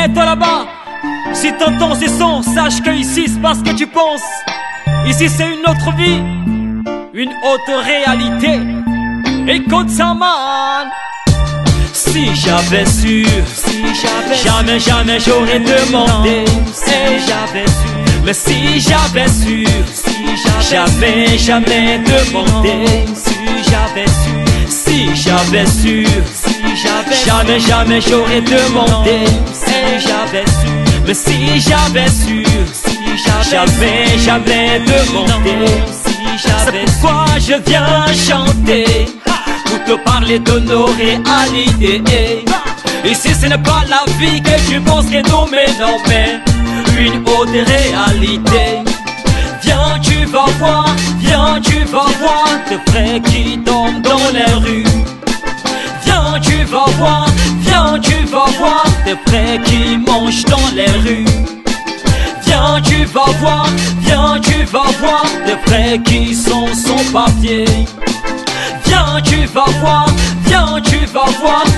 Et toi là-bas, si t'entends ces sons, sache que ici c'est pas ce que tu penses. Ici c'est une autre vie, une autre réalité. Écoute ça, man. Si j'avais su, jamais j'aurais demandé. Si j'avais su, mais si j'avais su, j'avais jamais demandé. Si j'avais su, jamais j'aurais demandé. Si j'avais su, mais si j'avais su, j'avais jamais demandé. C'est pourquoi je viens chanter, pour te parler de nos réalités. Ici ce n'est pas la vie que tu penses que nous menons, mais une autre réalité. Viens tu vas voir de frères qui tombent dans les rues. Viens tu vas voir de frères qui mangent dans les rues. Viens tu vas voir de frères qui sont sans papier. Viens tu vas voir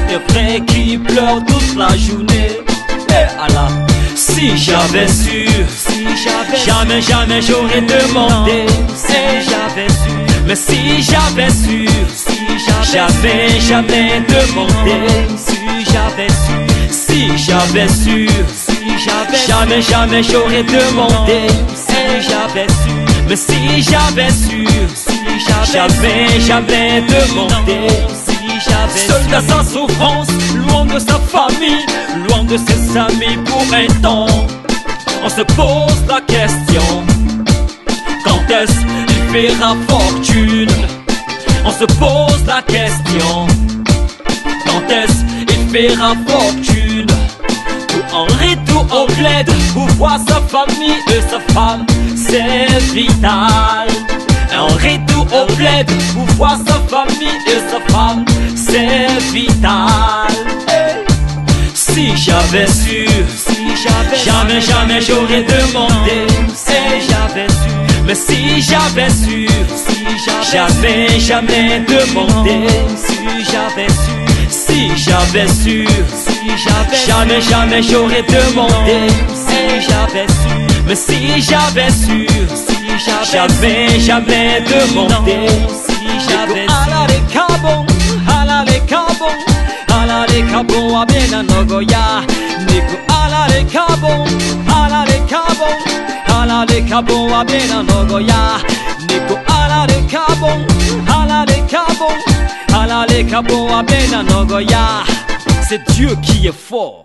de frères qui pleurent toute la journée. Et Allah, si j'avais su, jamais j'aurais demandé. Si j'avais su, mais si j'avais su, j'avais jamais demandé. Si j'avais su, jamais j'aurais demandé. Si j'avais su, mais si j'avais su, j'avais jamais demandé. Seul dans sa souffrance, loin de sa famille, loin de ses amis pour un temps. On se pose la question, quand est-ce qu'il fera fortune? On se pose la question, quand est-ce qu'il fera fortune? Pour un retour au bled, pour voir sa famille et sa femme, c'est vital. Un retour au bled, pour voir sa famille et sa femme, c'est vital. Si j'avais su, jamais j'aurais demandé. Si j'avais su, mais si j'avais su, j'avais jamais demandé. Si j'avais su, jamais j'aurais demandé. Si j'avais su, mais si j'avais su, j'avais jamais demandé. Alale kabon, alale kabon, alale kabon abena nogoya. Niku alale kabon, alale kabon, alale kabon abena nogoya. Niku alale kabon, alale kabon, alale kabon abena nogoya. C'est Dieu qui est fort.